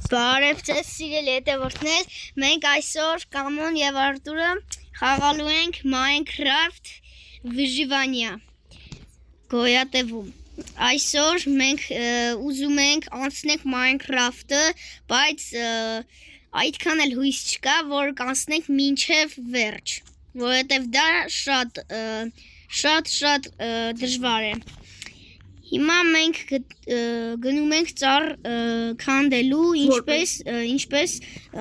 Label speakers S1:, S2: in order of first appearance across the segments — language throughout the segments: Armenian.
S1: Բարև ձեզ սիրելի հետևորդներ, մենք այսօր Կամոն և Արտուրը խաղալու ենք Minecraft Vyzhyvania գոյատևում։ Այսօր մենք ուզում ենք անցնենք Minecraft-ը, բայց այդքան էլ հույս չկա, որ կանցնենք մինչև վերջ, որովհետև դա շատ դժվար է։ Հիմա մենք գնում ենք ծառ քանդելու, ինչպես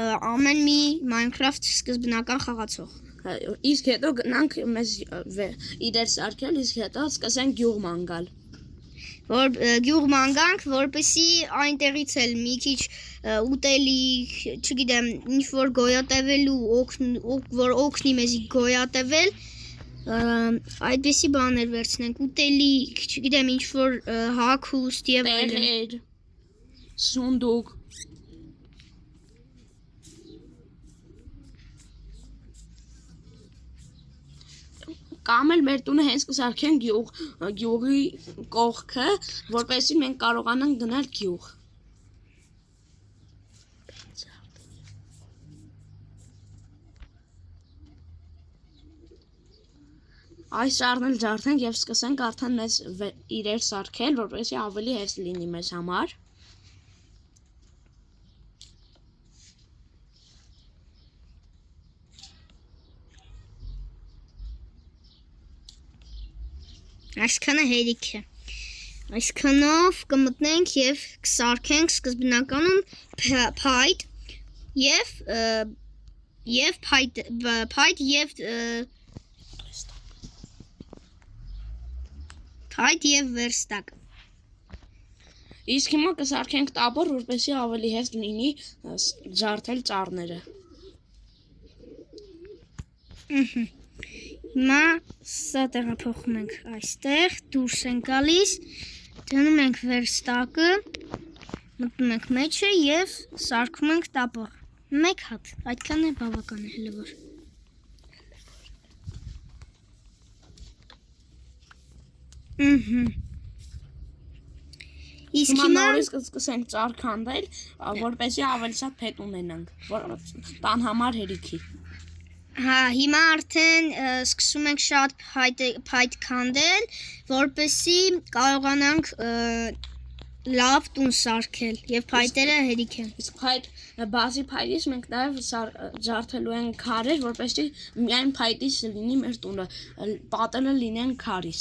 S1: ամեն մի Minecraft սկզբնական խաղացող։
S2: Իսկ հետո գնանք մեզ իրեր սարքել, իսկ հետո սկսենք գյուղ ման գալ։
S1: Որ գյուղ ման գանք, որպեսզի այնտեղից էլ մի քիչ ուտելիք, չգիտեմ, ինչ որ գոյատևելու, որ օգնի մեզի գոյատևել, այդպիսի բաներ վերցնենք, ուտելիք, չգիտեմ, ինչ որ հագուստ եւ
S2: այլն, սունդուկ։ Կամ էլ մեր տունը հենց կսարքենք գյուղի կողքը, որպեսզի մենք կարողանանք գնալ գյուղ։ Այս ծառն էլ ջարդենք եւ սկսենք արդեն մեզ իրեր սարքել, որպեսզի ավելի հեշտ լինի մեզ համար։
S1: Այսքանը հերիք է։ Այսքանով կմտնենք եւ կսարքենք սկզբնականում փայտ եւ վերստակ։
S2: Իսկ հիմա կսարքենք տաբոր, որպեսզի ավելի հեշտ լինի ջարդել ծառները։
S1: Հիմա սա տեղափոխում ենք այստեղ, դուրս ենք գալիս, դնում ենք վերստակը, մտնում ենք մեջը եւ սարքում ենք տաբոր։ Մեկ հատ, այդքան է բավական է հլվոր։ Իսկ հիմա
S2: նորից կսկսենք ծառ քանդել, որպեսզի ավելի շատ փետ ունենանք, որ տան համար հերիքի։
S1: Հա, հիմա արդեն սկսում ենք շատ փայտ քանդել, որպեսզի կարողանանք լավ տուն սարքել եւ փայտերը հերիք են։
S2: Իսկ բազի փայտից մենք նաեւ ջարդելու ենք քարեր, որպեսզի միայն փայտից լինի մեր տունը, պատերը լինեն քարից։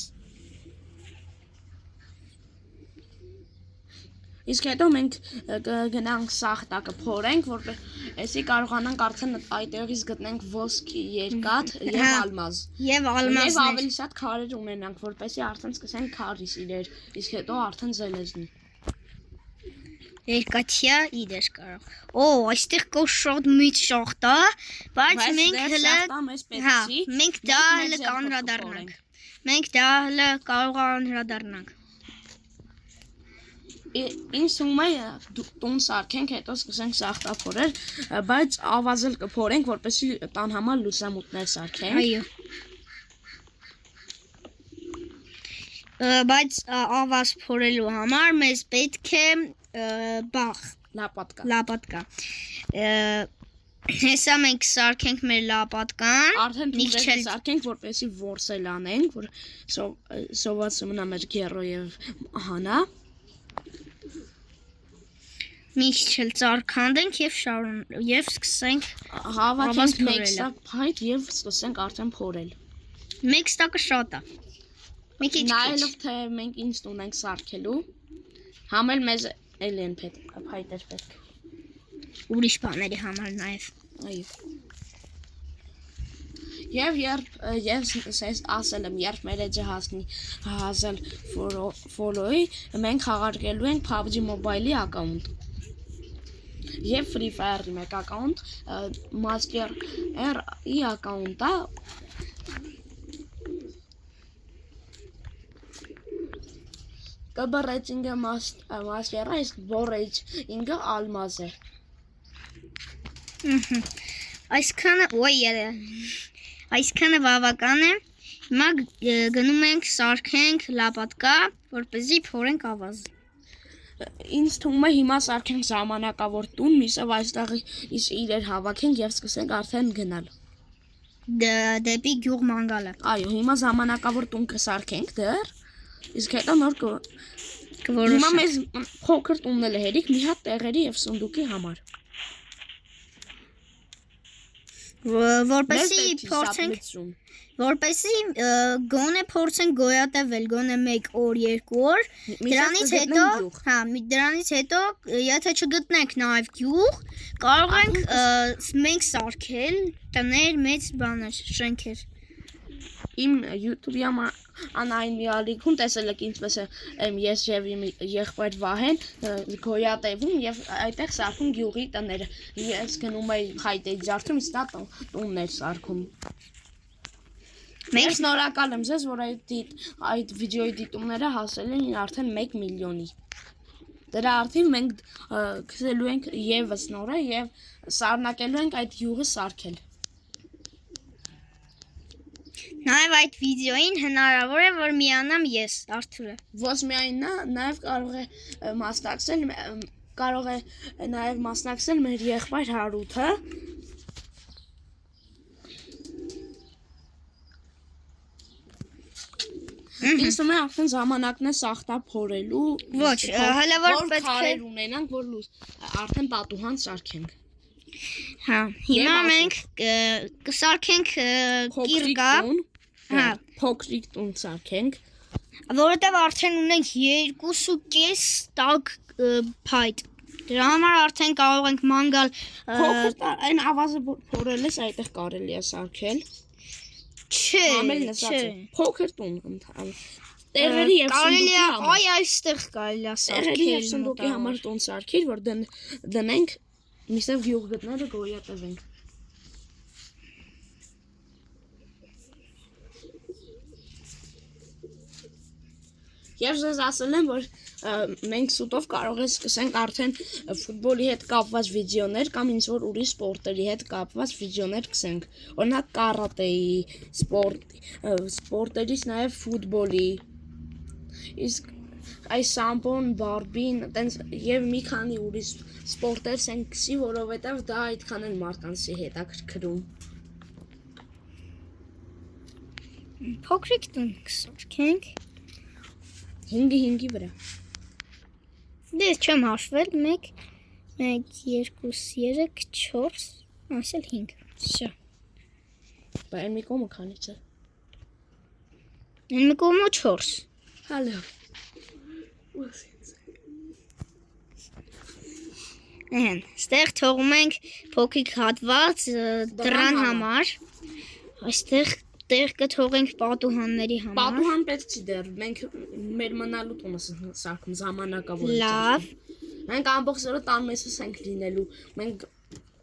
S2: Իսկ հետո մենք գնանք սախտակը փորենք, որպեսզի կարողանանք արդեն այդտեղից գտնենք ոսկ, երկաթ եւ ալմազ։
S1: Եվ ալմազներ։
S2: Եվ ավելի շատ քարեր ունենանք, որպեսզի արդեն սկսենք քարից իրեր, իսկ հետո արդեն զելեզնի։
S1: Երկաթյա իրեր կարող։ Օ, այստեղ կա շատ մեծ շախտա, բայց մենք մենք դա հələ կանրադառնանք։ Մենք դա հələ կարող անդրադառնանք։
S2: Ինձ թվում է տուն սարքենք, հետո սկսենք սախտա փորել, բայց ավազել կփորենք, որպեսզի տան համար լուսամուտներ սարքենք։
S1: Այո։ Բայց ավազ փորելու համար մեզ պետք է բախ, լապատկա։ Հեսա մենք սարքենք մեր լապատկան,
S2: արդեն թուղթը սարքենք, որպեսզի որսել անենք, որ սոված մնա մեր գերո եւ հանա։
S1: Միշտ ծառ քանդենք եւ սկսենք
S2: հավաքենք մեկ ստակ փայտ եւ սկսենք արդեն փորել։
S1: Մեկ ստակը շատ է։ Մի քիչ
S2: նայելով թե մենք ինչ տուն ենք սարքելու, համել մեզ էլ են փայտեր պետք։
S1: Ուրիշ բաների համար նաեւ։
S2: Այո։ Եվ ես ասել եմ, երբ մեր էջը հասնի հասել ֆոլոյի, մենք խաղարկելու ենք PUBG Mobile-ի ակաունտ։ Եվ Free Fire-ի մեկ ակաունտ, Master R-ի ակաունտը կբռեջինգը Master-ը, իսկ բորեջինգը ալմազ է։
S1: Այսքանը բավական է։ Հիմա գնում ենք սարքենք լապատկա, որպեսզի փորենք ավազ։
S2: ինձ թվում է հիմա սարքենք ժամանակավոր տուն, միսով այստեղ իրեր հավաքենք եւ սկսենք արդեն գնալ։
S1: Դեպի գյուղ մանգալը։
S2: Այո, հիմա ժամանակավոր տուն կսարքենք դեռ, իսկ հետո նոր հիմա
S1: Կորոշենք։
S2: մեզ փոքր տունն էլ հերիք մի հատ տեղերի եւ սունդուկի համար։
S1: Որպեսի գոնե փորձենք գոյատևել գոնե 1 օր, 2 օր, դրանից հետո եթե չգտնենք նաև գյուղ, կարող ենք մենք սարքել տներ, մեծ բաներ, շենքեր։
S2: Իմ YouTube-ի անային միալիքում տեսել եք ինչպես եմ ես եւ իմ եղբայր Վահեն գոյատևում եւ այդտեղ սարքում գյուղի տները։ Ես գնում եի խայտեի ջարդում, իսկ նա տուններ սարքում։ Մենք շնորհակալ եմ ձեզ, որ այդ վիդեոյի դիտումները հասել են արդեն 1 միլիոնի։ Դրա արդեն մենք գցելու ենք եւս նորը եւ շարունակելու ենք այդ յուղը սարքել։
S1: Նաև այդ վիդեոին հնարավոր է որ միանամ ես, Արթուրը։
S2: Ոչ միայն նա, նաև կարող է նաև մասնակցել մեր եղբայր Հարութը։ Ինձ թվում է արդեն ժամանակն է սախտա փորելու։
S1: Ոչ, հələ որ պետք է
S2: քարեր ունենանք, որ արդեն պատուհան սարքենք։
S1: Հա, հիմա մենք կսարքենք կիրկա,
S2: փոքրիկ տուն սարքենք,
S1: որովհետև արդեն ունենք 2.5 տակ փայտ։ Դրա համար արդեն կարող ենք մանգալ
S2: փոքր այն ավազը փորել ես այդտեղ կարելի է սարքել։
S1: Չէ,
S2: փոքր տուն ընդհանուր։ Տեղերի եւ
S1: կարելի է այ այստեղ կարելի է սարքել։
S2: Տեղերի եւ սունդուկի համար տուն սարքիր, որ դնենք միսով գյուղ գտնելը գոյատևենք։ Ես ձեզ ասել եմ, որ մենք սուտով կարող ենք սկսենք արդեն ֆուտբոլի հետ կապված վիդեոներ կամ ինչ որ ուրիշ սպորտերի հետ կապված վիդեոներ գցենք։ Օրինակ կարատեի, սպորտերից նաև ֆուտբոլի։ Իսկ այս սամբոն, բարբին, տենց եւ մի քանի ուրիշ սպորտեր ցենք գցի, որովհետեւ դա այդքան էլ մարդկանցի հետաքրքրում։
S1: Փոքրիկ տուն կսարքենք։
S2: 5-ի վրա։
S1: Դե չեմ հաշվել 1 2 3 4 ասել 5 Շա
S2: Բայց մի կողմը քանից է։
S1: Այն մի կողմը 4
S2: Հալո։
S1: Ստեղ թողում ենք փոքրիկ հատված դրան համար։ Այստեղ տեղ կթողենք պատուհանների համար։
S2: Պատուհան պետք չի դեռ, մենք մեր մնալու տունը սարքում ժամանակավոր։
S1: Լավ։
S2: Մենք ամբողջ օրը տան մեջս ենք լինելու։ Մենք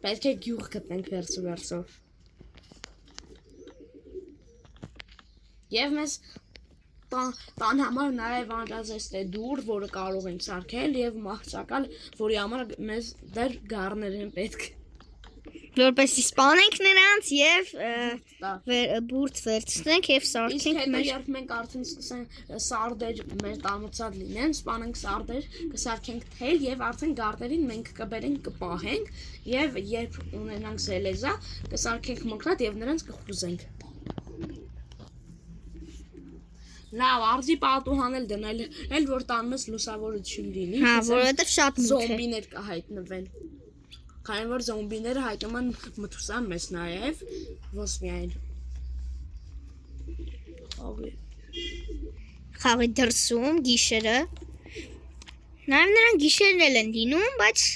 S2: պետք է գյուղ գտնենք վերջով։ Եվ մեզ տան համար նաև անհրաժեշտ է դուռ, որը կարող ենք սարքել եւ մահճակալ, որի համար մեզ դեռ գառներ են պետք։
S1: Որպեսզի սպանենք նրանց եւ բուրդ վերցնենք եւ սարքենք
S2: մեր։ Երբ մենք արդեն սկսենք սարդեր մեր տանոցած լինեն, սպանենք սարդեր, կսարքենք թել եւ արդեն գարտերին մենք կբերենք կպահենք եւ երբ ունենանք զելեզա, կսարքենք մկրատ եւ նրանց կխուզենք։ Լավ, արձի պատուհանել դնել, էլ որ տանմս լուսավորություն լինի։
S1: Հա, որովհետեւ շատ մութ է։
S2: Զոմբիներ կհայտնվեն։ Քանի որ զոմբիները հայտնում են մթուսան մեզ նաև, ոչ միայն։
S1: Խաղի դրսում գիշերը։ Նաև նրանք գիշերն էլ են լինում, բայց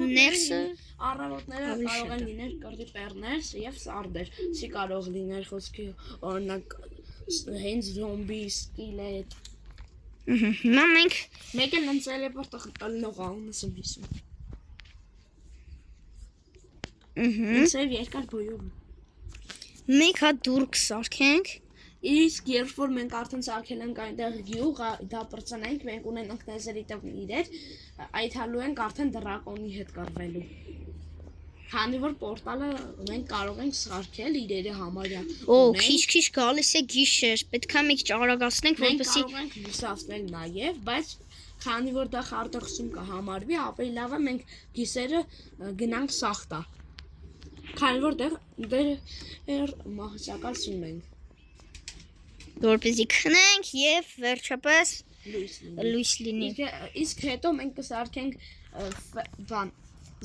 S1: ներսը
S2: առավոտները կարող են լինել կրտի պեռներ եւ սարդեր։ Չի կարող լինել խոսքի օրինակ հենց զոմբի սկիլետ։
S1: Հիմա մենք
S2: մեկ էլ հենց տելեպորտը խտալնող անունս եմ հիշում։ Սև երկար բոյով։
S1: Մեկ հատ դուռ կսարքենք։
S2: Իսկ երբ որ մենք արդեն սարքել ենք այնտեղ գյուղ, դա պրծնենք, մենք ունենանք նեզերի տվներ, այդ հալու ենք արդեն դրակոնի հետ կռվելու։ Քանի որ պորտալը մենք կարող ենք սարքել իրերի համարյա։
S1: Օ, քիչ գալիս է գիշեր, պետք է մի քիչ արագացնենք, որպեսզի
S2: մենք կարող ենք լուսացնել նաև, բայց քանի որ դա խարտախսում կա համարվի, ավելի լավ է մենք գիսերը գնանք սախտա։ Քանի որ դեր մահճակալություն ենք։
S1: Որպեսզի քնենք եւ վերջապես լույս լինի։
S2: Իսկ հետո մենք կսարքենք բան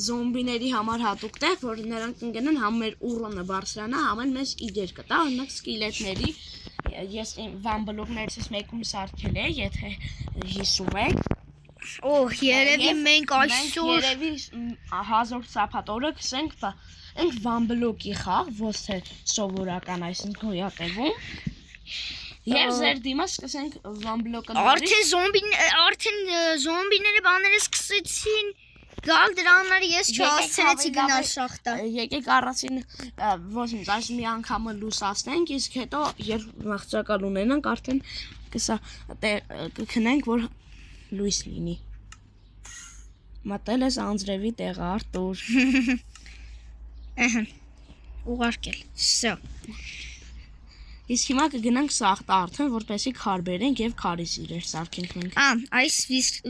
S2: զոմբիների համար հատուկ տեղ, որ նրանք կգնան համ մեր ուռոնը բարձրանա, համ էլ մեզ իդեր կտա, օրինակ սկիլետների ես վան բլոկներից մեկում սարքել է, եթե հիսում եք։
S1: Օհ, երևի մենք այսօր
S2: երևի հազոր սապատորը կսենք ենք վան բլոկի խաղ, ոչ թե սովորական այսինքն գոյատևում։ Եվ ձեր դիմաց սկսենք վան բլոկը
S1: Արդեն զոմբիները բաները սկսեցին գալ դրանները ես չհասցրեցի գնալ շախտա։
S2: Եկեք առաջին ոչ ինձ այս մի անգամը լուսացնենք, իսկ հետո երբ մահճակալ ունենանք արդեն կքնենք, որ լույս լինի։ Մտել ես անձրևի տեղը Արտուր։
S1: Ահա։ Ուղարկել։ Всё։
S2: Իսկ հիմա կգնանք սախտա արդեն, որպեսզի քար բերենք եւ քարի սիրեր սարքենք մենք։
S1: Այս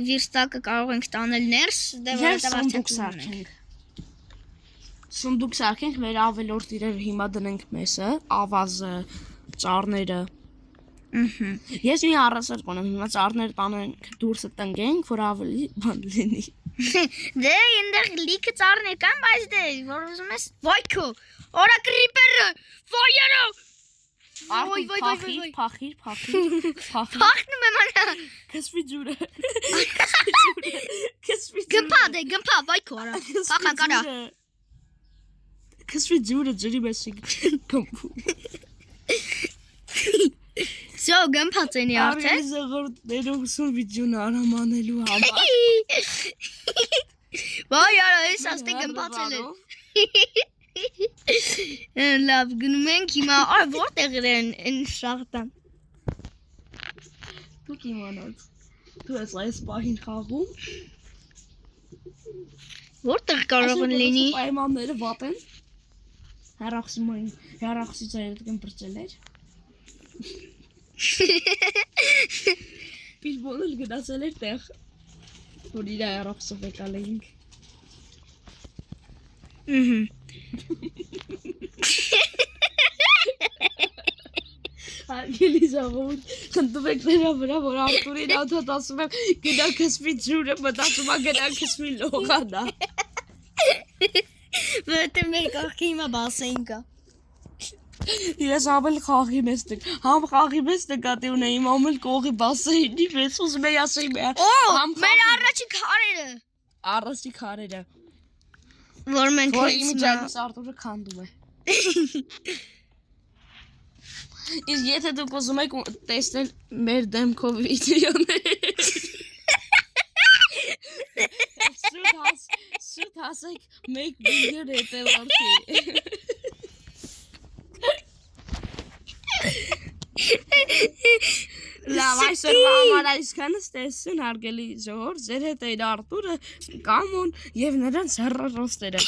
S1: վիրստակը կարող ենք տանել ներս, դե որովհետեւ արդեն
S2: սարքենք։ Սունդուկ սարքենք, մեր ավելորդ իրեր հիմա դնենք մեսը, ավազը, ծառները։ Ես մի առասար կոնեմ, հիմա ծառները տանենք դուրսը տնկենք, որ ավելի բան լինի։
S1: Դե այնտեղ լիքը ծառներ կան, բայց դե որ ուզում ես, վայքո, օրա կրիպերը, վայերը։
S2: Փախիր։
S1: Փախնում եմ անա։
S2: Քսվի ջուրը։
S1: Գմփա, վայքո արա։ Փախան կարա։
S2: Քսվի ջուրը ջրի մեջ գմփում։
S1: Всё, գմփած էնի արդեն։
S2: Արի զղորդ ներողություն վիդեոն արամանելու համար։
S1: Վայ արա, ես աստե գմփացել եմ։ Լավ, գնում ենք հիմա, որտեղ են այն շախտան։
S2: Դուք իմանաց։ Դու ես այս պահին խաղում։
S1: Որտեղ կարող են լինի։
S2: Պայմանները վատ են։ Հեռախոսի ծայրդ կմպրծել էր։ Բիլբոն էլ գնացել էր տեղ, որ իր հեռախոսով եկալ էինք։ Հարգելի ժողովուրդ, խնդրում եք նրա վրա, որ Արտուրին անդադ ասում եմ գնա քսվի ջուրը, մտածում է գնա քսվի լողանա։
S1: Որտե մեր կողքի հիմա բասեին կա։
S2: Ես ամել խաղի մեզ տկ, համ խաղի մեզ տկատի ունեիմ ամել կողի բասեինի մեզ ուզում էի ասեի մեր
S1: մեր առաջի քարերը։
S2: Առաջի քարերը։
S1: Որ մենք
S2: որ իմիջայնից Արտուրը քանդում է։ Իսկ եթե դուք ուզում եք տեսնել մեր դեմքով վիդեոներ Սուտ հասեք մեկ բիլիոն հետևորդի։ Լավ, այսօր համար այսքանը ստեսություն հարգելի ժողովուրդ, ձեր հետ էր Արտուրը, Կամոն և նրանց հեռարոսները։